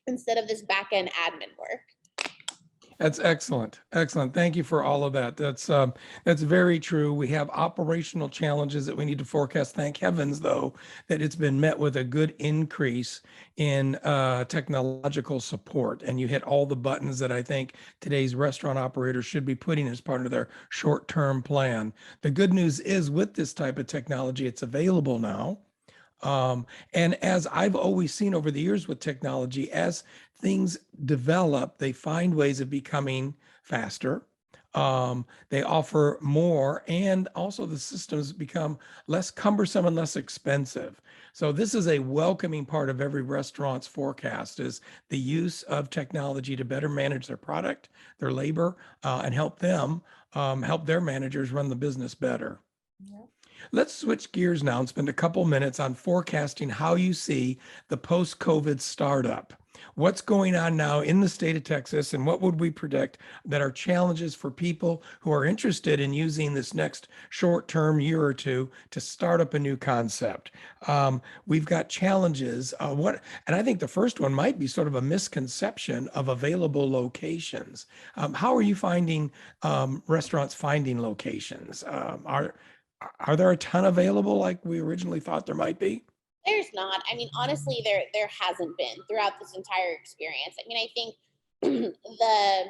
instead of this back end admin work. That's excellent. Excellent. Thank you for all of that. That's very true. We have operational challenges that we need to forecast. Thank heavens, though, that it's been met with a good increase in technological support. And you hit all the buttons that I think today's restaurant operators should be putting as part of their short-term plan. The good news is with this type of technology, it's available now. And as I've always seen over the years with technology, as things develop, they find ways of becoming faster. They offer more, and also the systems become less cumbersome and less expensive. So this is a welcoming part of every restaurant's forecast is the use of technology to better manage their product, their labor, and help them help their managers run the business better. Let's switch gears now and spend a couple minutes on forecasting how you see the post-COVID startup. What's going on now in the state of Texas, and what would we predict that are challenges for people who are interested in using this next short-term year or two to start up a new concept? We've got challenges. And I think the first one might be sort of a misconception of available locations. How are you finding restaurants finding locations? Are there a ton available like we originally thought there might be? There's not. I mean, honestly, there hasn't been throughout this entire experience. I mean, I think the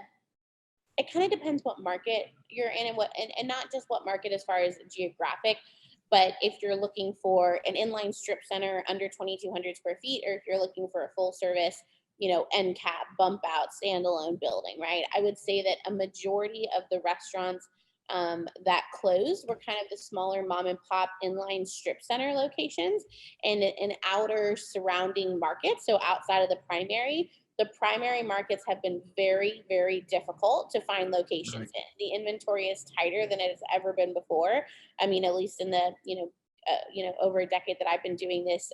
it kind of depends what market you're in and and not just what market as far as geographic, but if you're looking for an inline strip center under 2,200 square feet, or if you're looking for a full service, end cap, bump out, standalone building, right? I would say that a majority of the restaurants that closed were kind of the smaller mom and pop inline strip center locations in outer surrounding markets. So outside of the primary markets have been very, very difficult to find locations Right. in. The inventory is tighter than it has ever been before. I mean, at least in the, over a decade that I've been doing this,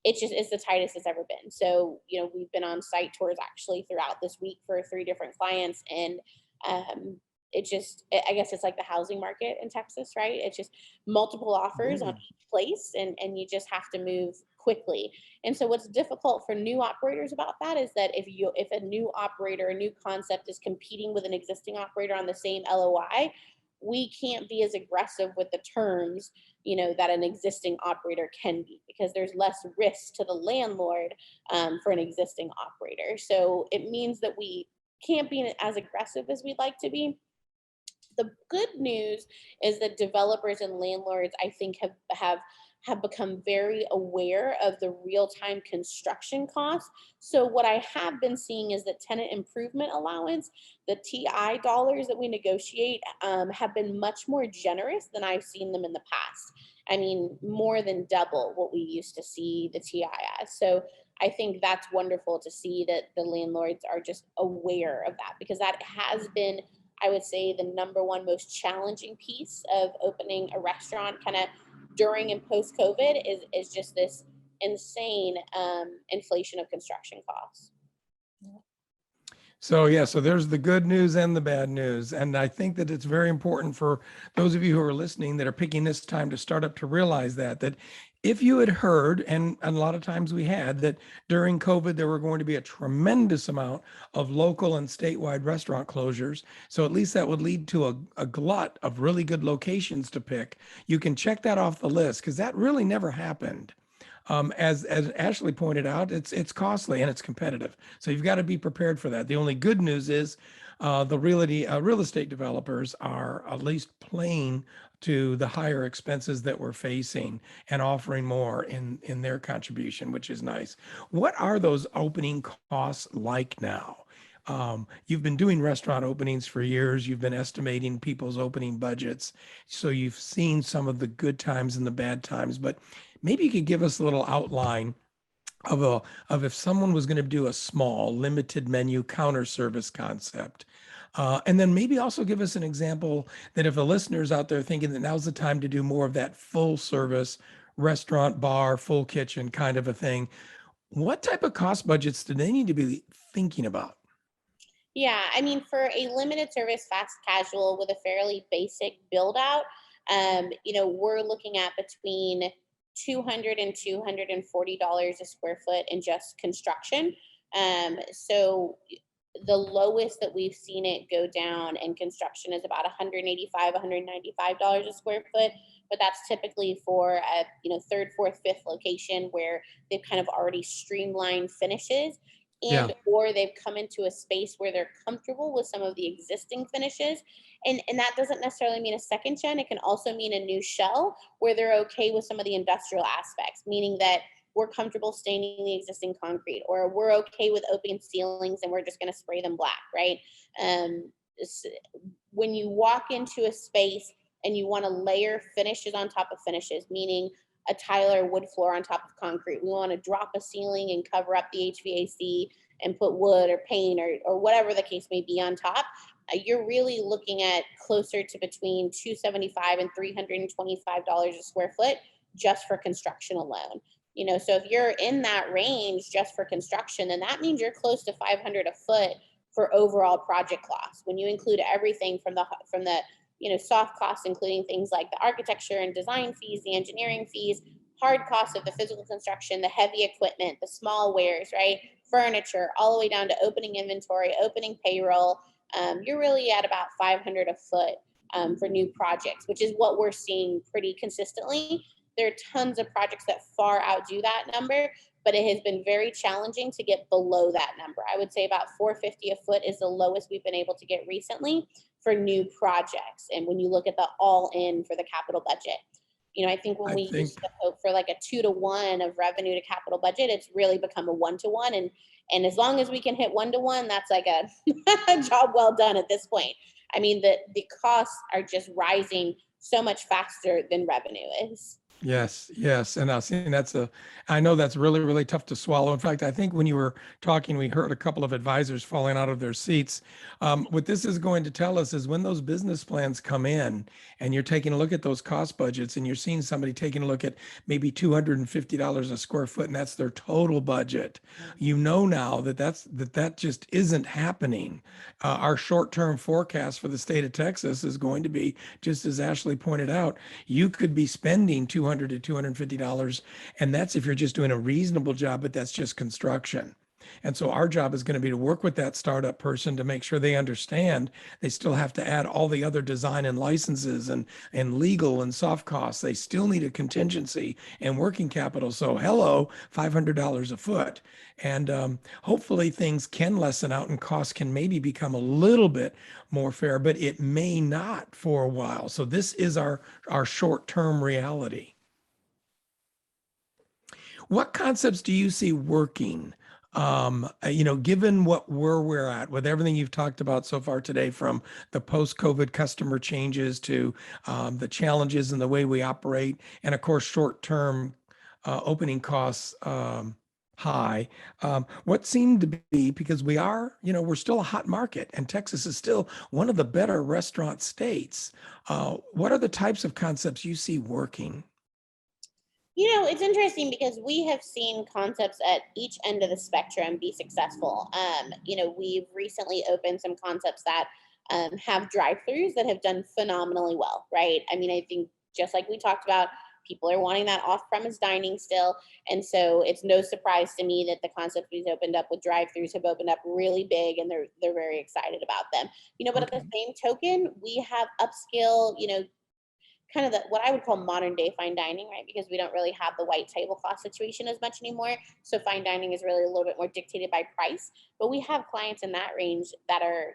it's the tightest it's ever been. So, we've been on site tours actually throughout this week for 3 different clients, and I guess it's like the housing market in Texas, right? It's just multiple offers on Indeed. each place, and you just have to move quickly. And so what's difficult for new operators about that is that if a new operator, a new concept is competing with an existing operator on the same LOI, we can't be as aggressive with the terms, that an existing operator can be, because there's less risk to the landlord for an existing operator. So it means that we can't be as aggressive as we'd like to be. The good news is that developers and landlords, I think, have become very aware of the real-time construction costs. So what I have been seeing is that tenant improvement allowance, the TI dollars that we negotiate, have been much more generous than I've seen them in the past. I mean, more than double what we used to see the TI as. So I think that's wonderful to see that the landlords are just aware of that, because that has been, I would say, the number one most challenging piece of opening a restaurant kind of during and post COVID is just this insane inflation of construction costs. So yeah, so there's the good news and the bad news. And I think that it's very important for those of you who are listening that are picking this time to start up to realize that if you had heard, and a lot of times we had, that during COVID, there were going to be a tremendous amount of local and statewide restaurant closures. So at least that would lead to a glut of really good locations to pick. You can check that off the list because that really never happened. As Ashley pointed out, it's costly and it's competitive. So you've got to be prepared for that. The only good news is the real estate developers are at least playing to the higher expenses that we're facing and offering more in their contribution, which is nice. What are those opening costs like now? You've been doing restaurant openings for years. You've been estimating people's opening budgets. So you've seen some of the good times and the bad times, but maybe you could give us a little outline of if someone was going to do a small limited menu counter service concept. And then maybe also give us an example that if a listener's out there thinking that now's the time to do more of that full service restaurant, bar, full kitchen kind of a thing, what type of cost budgets do they need to be thinking about? Yeah, I mean, for a limited service fast casual with a fairly basic build out, we're looking at between $200 and $240 a square foot in just construction. So the lowest that we've seen it go down in construction is about $185, $195 a square foot. But that's typically for a third, fourth, fifth location where they've kind of already streamlined finishes, Yeah. and or they've come into a space where they're comfortable with some of the existing finishes. And that doesn't necessarily mean a second gen. It can also mean a new shell where they're okay with some of the industrial aspects, meaning that we're comfortable staining the existing concrete, or we're okay with open ceilings and we're just going to spray them black, right? Um, when you walk into a space and you want to layer finishes on top of finishes, meaning a tile or wood floor on top of concrete, we want to drop a ceiling and cover up the HVAC and put wood or paint or whatever the case may be on top. You're really looking at closer to between $275 and $325 a square foot just for construction alone. So if you're in that range just for construction, then that means you're close to 500 a foot for overall project costs. When you include everything from the soft costs, including things like the architecture and design fees, the engineering fees, hard costs of the physical construction, the heavy equipment, the small wares, right? Furniture, all the way down to opening inventory, opening payroll. You're really at about 500 a foot for new projects, which is what we're seeing pretty consistently. There are tons of projects that far outdo that number, but it has been very challenging to get below that number. I would say about 450 a foot is the lowest we've been able to get recently for new projects. And when you look at the all in for the capital budget, I think when I we used think to hope for like a 2-to-1 of revenue to capital budget, it's really become a 1-to-1. And as long as we can hit 1-to-1, that's like a job well done at this point. I mean, the costs are just rising so much faster than revenue is. yes, yes. And I know that's really, really tough to swallow. In fact, I think when you were talking, we heard a couple of advisors falling out of their seats. What this is going to tell us is when those business plans come in and you're taking a look at those cost budgets and you're seeing somebody taking a look at maybe $250 a square foot, and that's their total budget. You know now that just isn't happening. Our short-term forecast for the state of Texas is going to be, just as Ashley pointed out, you could be spending $200 to $250, and that's if you're just doing a reasonable job, but that's just construction. And so our job is going to be to work with that startup person to make sure they understand they still have to add all the other design and licenses and legal and soft costs. They still need a contingency and working capital. So hello, $500 a foot. And hopefully things can lessen out and costs can maybe become a little bit more fair, but it may not for a while. So this is our short-term reality. What concepts do you see working? Given where we're at with everything you've talked about so far today, from the post-COVID customer changes to the challenges in the way we operate, and of course, short-term opening costs high. What seemed to be, because we're still a hot market, and Texas is still one of the better restaurant states. What are the types of concepts you see working? It's interesting because we have seen concepts at each end of the spectrum be successful. We've recently opened some concepts that have drive-throughs that have done phenomenally well, right? I mean, I think just like we talked about, people are wanting that off-premise dining still. And so it's no surprise to me that the concepts we've opened up with drive-throughs have opened up really big, and they're very excited about them. But at the same token, we have upscale, kind of what I would call modern day fine dining, right? Because we don't really have the white tablecloth situation as much anymore. So fine dining is really a little bit more dictated by price. But we have clients in that range that are,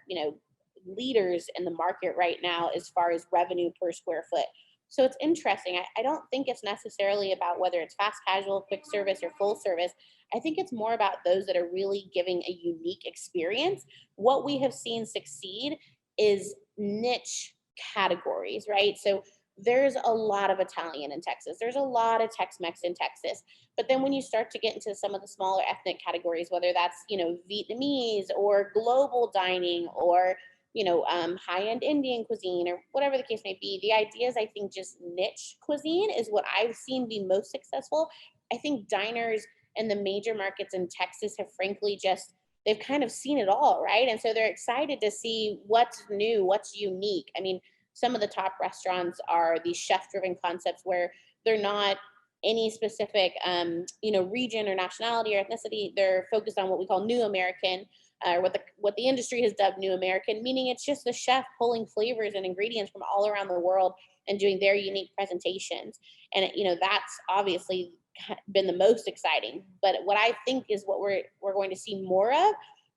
leaders in the market right now as far as revenue per square foot. So it's interesting. I don't think it's necessarily about whether it's fast casual, quick service, or full service. I think it's more about those that are really giving a unique experience. What we have seen succeed is niche categories, right? So there's a lot of Italian in Texas. There's a lot of Tex-Mex in Texas. But then when you start to get into some of the smaller ethnic categories, whether that's, Vietnamese or global dining or, high-end Indian cuisine or whatever the case may be, the idea is, I think, just niche cuisine is what I've seen be most successful. I think diners in the major markets in Texas have frankly they've kind of seen it all, right? And so they're excited to see what's new, what's unique. I mean, some of the top restaurants are these chef-driven concepts where they're not any specific, region or nationality or ethnicity. They're focused on what we call New American, or what the industry has dubbed New American, meaning it's just the chef pulling flavors and ingredients from all around the world and doing their unique presentations. And that's obviously been the most exciting. But what I think is what we're going to see more of,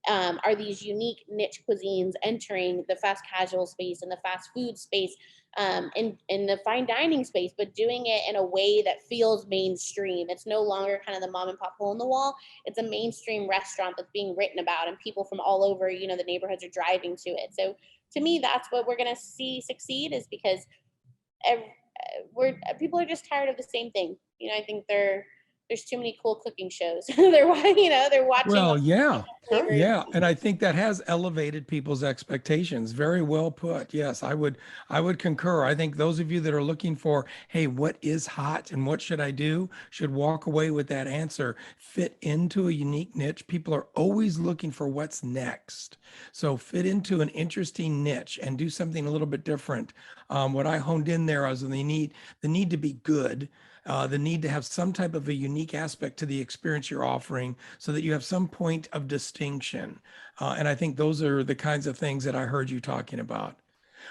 are these unique niche cuisines entering the fast casual space and the fast food space, in the fine dining space, but doing it in a way that feels mainstream. It's no longer kind of the mom and pop hole in the wall. It's a mainstream restaurant that's being written about, and people from all over, the neighborhoods are driving to it. So to me, that's what we're going to see succeed, is because people are just tired of the same thing. I think there's too many cool cooking shows. they're watching Well, yeah. flavors. Yeah, and I think that has elevated people's expectations. Very well put. Yes, I would concur. I think those of you that are looking for, hey, what is hot and what should I do, should walk away with that answer. Fit into a unique niche. People are always looking for what's next. So fit into an interesting niche and do something a little bit different. What I honed in there was the need to be good. The need to have some type of a unique aspect to the experience you're offering so that you have some point of distinction. And I think those are the kinds of things that I heard you talking about.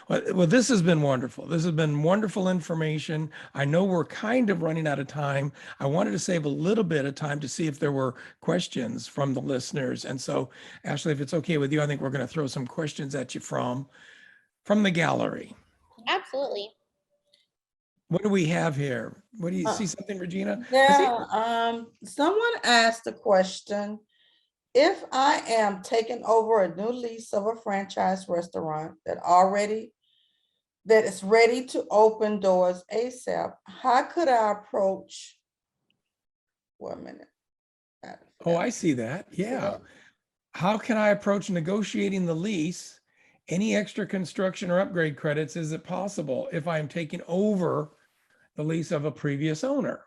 Well, this has been wonderful. This has been wonderful information. I know we're kind of running out of time. I wanted to save a little bit of time to see if there were questions from the listeners. And so, Ashley, if it's okay with you, I think we're going to throw some questions at you from the gallery. Absolutely. What do we have here? What do you see something, Regina? Yeah, someone asked the question, if I am taking over a new lease of a franchise restaurant that is ready to open doors ASAP, how could I approach? 1 minute. Oh, I see that. Yeah. How can I approach negotiating the lease? Any extra construction or upgrade credits is it possible if I am taking over the lease of a previous owner?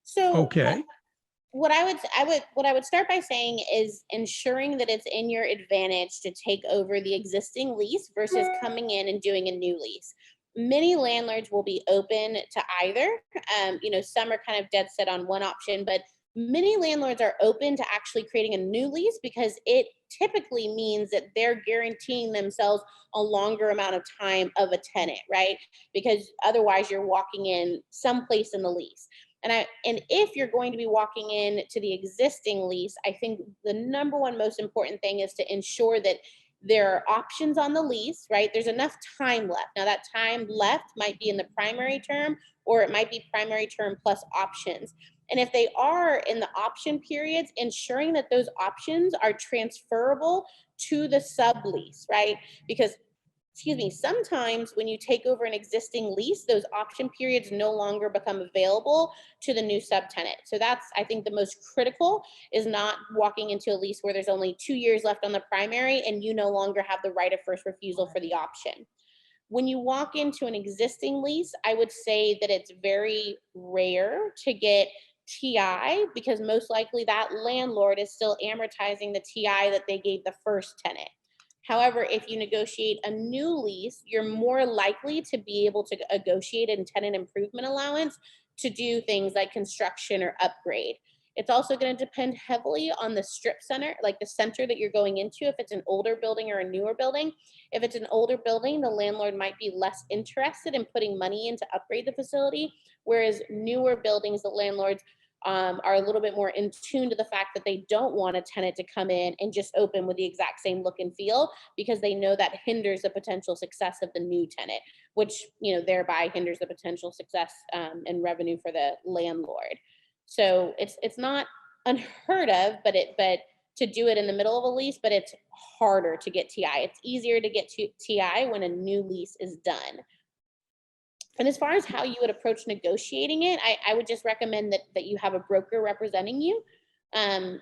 So Okay. what I would start by saying is ensuring that it's in your advantage to take over the existing lease versus coming in and doing a new lease. Many landlords will be open to either. Some are kind of dead set on one option, but many landlords are open to actually creating a new lease because it typically means that they're guaranteeing themselves a longer amount of time of a tenant, right? Because otherwise you're walking in someplace in the lease. And if you're going to be walking in to the existing lease, I think the number one most important thing is to ensure that there are options on the lease, right? There's enough time left. Now that time left might be in the primary term, or it might be primary term plus options. And if they are in the option periods, ensuring that those options are transferable to the sublease, right? Because sometimes when you take over an existing lease, those option periods no longer become available to the new subtenant. So that's, I think, the most critical, is not walking into a lease where there's only 2 years left on the primary and you no longer have the right of first refusal for the option. When you walk into an existing lease, I would say that it's very rare to get TI, because most likely that landlord is still amortizing the TI that they gave the first tenant. However, if you negotiate a new lease, you're more likely to be able to negotiate a tenant improvement allowance to do things like construction or upgrade. It's also going to depend heavily on the strip center, like the center that you're going into, if it's an older building or a newer building. If it's an older building, the landlord might be less interested in putting money in to upgrade the facility, whereas newer buildings, the landlords are a little bit more in tune to the fact that they don't want a tenant to come in and just open with the exact same look and feel, because they know that hinders the potential success of the new tenant, which thereby hinders the potential success and revenue for the landlord. So it's not unheard of, but to do it in the middle of a lease, but it's harder to get TI. It's easier to get TI when a new lease is done. And as far as how you would approach negotiating it, I would just recommend that you have a broker representing you.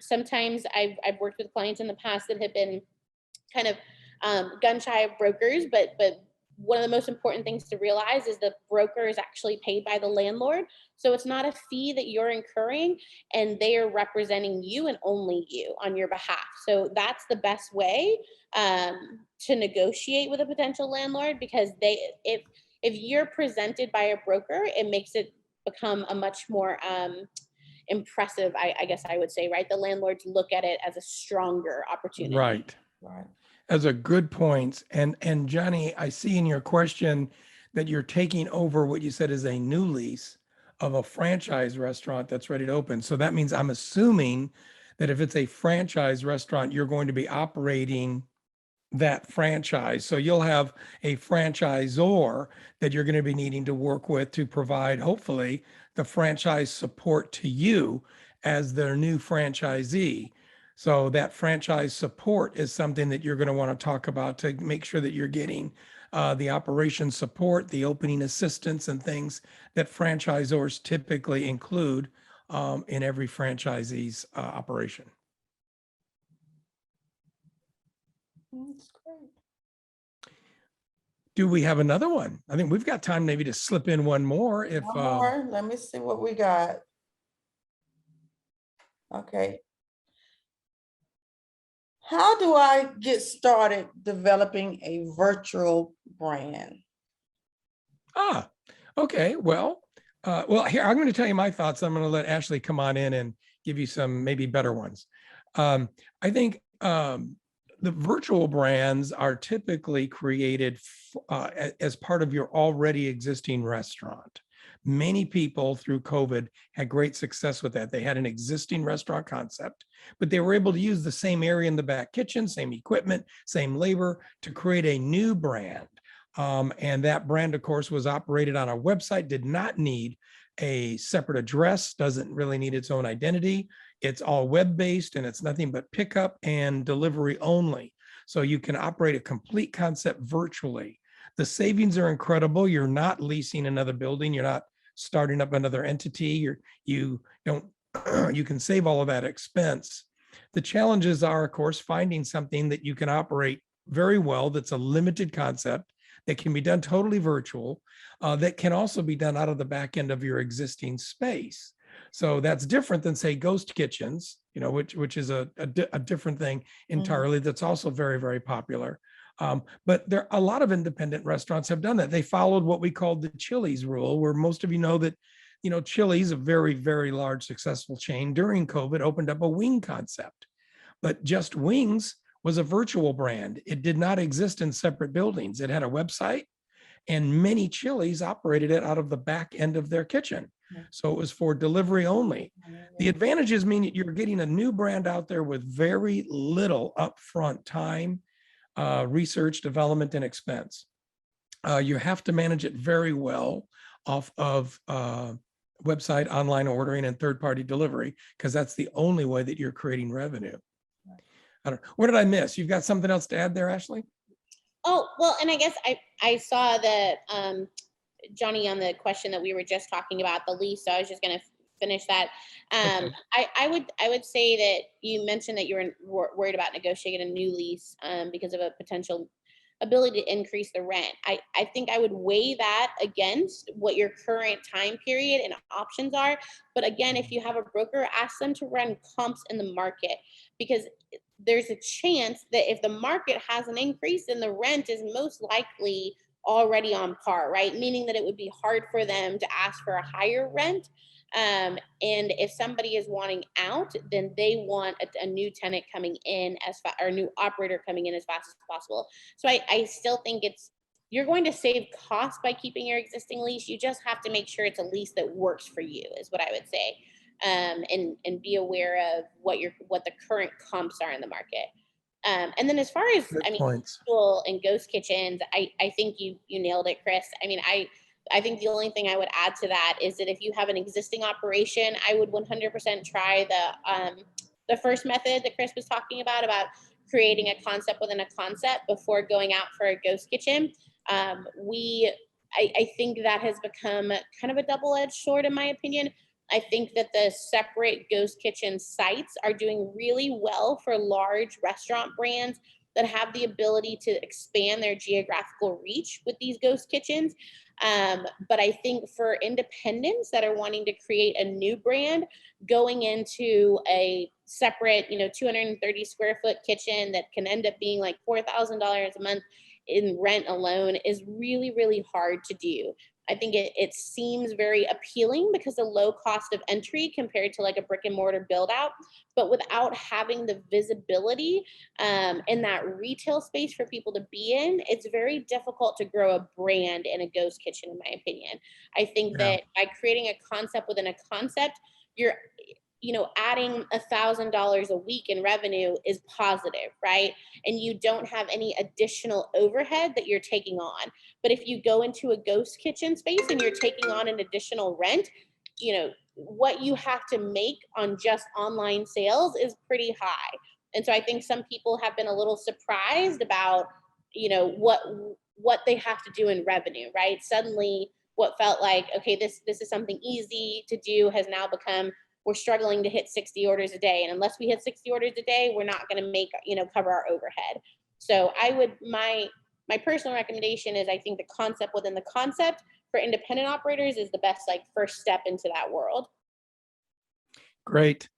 Sometimes I've worked with clients in the past that have been kind of gun shy of brokers, but one of the most important things to realize is the broker is actually paid by the landlord. So it's not a fee that you're incurring, and they are representing you and only you on your behalf. So that's the best way to negotiate with a potential landlord, because if you're presented by a broker, it makes it become a much more impressive, I guess I would say, right? The landlords look at it as a stronger opportunity. Right. Right. Those are good points. And Johnny, I see in your question that you're taking over what you said is a new lease of a franchise restaurant that's ready to open. So that means I'm assuming that if it's a franchise restaurant, you're going to be operating that franchise. So you'll have a franchisor that you're going to be needing to work with to provide, hopefully, the franchise support to you as their new franchisee. So that franchise support is something that you're going to want to talk about to make sure that you're getting the operation support, the opening assistance, and things that franchisors typically include in every franchisee's operation. That's great. Do we have another one? I think we've got time maybe to slip in one more if One more. Let me see what we got. Okay. How do I get started developing a virtual brand? Okay. Well, here, I'm going to tell you my thoughts. I'm going to let Ashley come on in and give you some maybe better ones. I think the virtual brands are typically created as part of your already existing restaurant. Many people through COVID had great success with that. They had an existing restaurant concept, but they were able to use the same area in the back kitchen, same equipment, same labor to create a new brand. And that brand, of course, was operated on a website, did not need a separate address, doesn't really need its own identity. It's all web-based and it's nothing but pickup and delivery only. So you can operate a complete concept virtually. The savings are incredible. You're not leasing another building. You're not starting up another entity. You can save all of that expense. The challenges are, of course, finding something that you can operate very well that's a limited concept that can be done totally virtual, that can also be done out of the back end of your existing space. So that's different than, say, ghost kitchens, which is a different thing entirely. That's also very, very popular. But a lot of independent restaurants have done that. They followed what we called the Chili's rule, where most of you know that, Chili's, a very, very large successful chain during COVID, opened up a wing concept. But Just Wings was a virtual brand. It did not exist in separate buildings. It had a website, and many Chili's operated it out of the back end of their kitchen. So it was for delivery only. The advantages mean that you're getting a new brand out there with very little upfront time, research, development, and expense. You have to manage it very well off of website, online ordering, and third-party delivery, because that's the only way that you're creating revenue. I don't know. What did I miss? You've got something else to add there, Ashley? Oh, well, and I guess I saw that Johnny, on the question that we were just talking about, the lease, so I was just going to finish that. Okay. I would say that you mentioned that you were worried about negotiating a new lease because of a potential ability to increase the rent. I think I would weigh that against what your current time period and options are. But again, if you have a broker, ask them to run comps in the market, because there's a chance that if the market has an increase, then the rent is most likely already on par, right? Meaning that it would be hard for them to ask for a higher rent. And if somebody is wanting out, then they want a new tenant coming in or a new operator coming in as fast as possible. So I still think you're going to save costs by keeping your existing lease. You just have to make sure it's a lease that works for you, is what I would say. And be aware of what the current comps are in the market. And then as far as, Good points. school and ghost kitchens, I think you nailed it, Chris. I think the only thing I would add to that is that if you have an existing operation, I would 100% try the first method that Chris was talking about creating a concept within a concept before going out for a ghost kitchen. I think that has become kind of a double-edged sword, in my opinion. I think that the separate ghost kitchen sites are doing really well for large restaurant brands that have the ability to expand their geographical reach with these ghost kitchens. But I think for independents that are wanting to create a new brand, going into a separate, 230 square foot kitchen that can end up being like $4,000 a month in rent alone is really, really hard to do. I think it seems very appealing because the low cost of entry compared to like a brick and mortar build out, but without having the visibility in that retail space for people to be in, it's very difficult to grow a brand in a ghost kitchen, in my opinion. I think Yeah. that by creating a concept within a concept, you're adding $1,000 a week in revenue is positive, right? And you don't have any additional overhead that you're taking on. But if you go into a ghost kitchen space and you're taking on an additional rent, what you have to make on just online sales is pretty high. And so I think some people have been a little surprised about, what they have to do in revenue, right? Suddenly what felt like, okay, this is something easy to do has now become, we're struggling to hit 60 orders a day. And unless we hit 60 orders a day, we're not going to make, cover our overhead. So my personal recommendation is I think the concept within the concept for independent operators is the best like first step into that world. Great.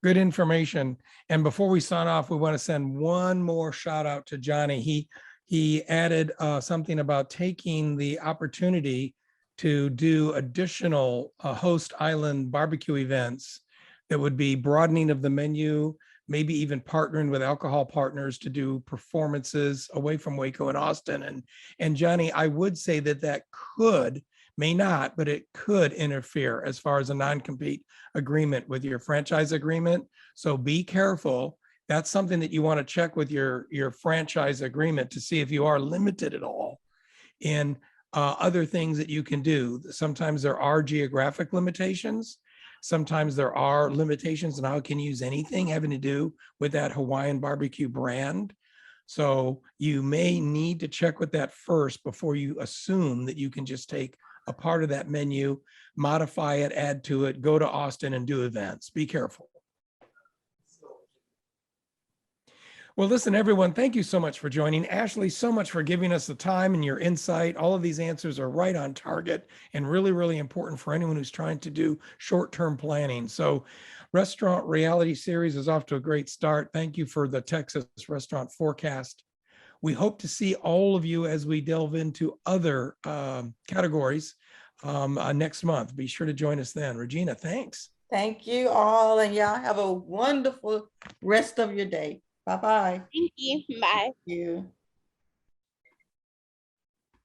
Good information. And before we sign off, we want to send one more shout out to Johnny. He added something about taking the opportunity to do additional host island barbecue events that would be broadening of the menu, maybe even partnering with alcohol partners to do performances away from Waco and Austin. And Johnny, I would say that may not, but it could interfere as far as a non-compete agreement with your franchise agreement. So be careful. That's something that you want to check with your franchise agreement to see if you are limited at all in other things that you can do. Sometimes there are geographic limitations. Sometimes there are limitations on how it can use anything having to do with that Hawaiian barbecue brand. So you may need to check with that first before you assume that you can just take a part of that menu, modify it, add to it, go to Austin and do events. Be careful. Well, listen, everyone, thank you so much for joining. Ashley, so much for giving us the time and your insight. All of these answers are right on target and really, really important for anyone who's trying to do short-term planning. So Restaurant Reality Series is off to a great start. Thank you for the Texas Restaurant Forecast. We hope to see all of you as we delve into other categories next month. Be sure to join us then. Regina, thanks. Thank you all, and y'all have a wonderful rest of your day. Bye-bye. Thank you. Bye. Thank you.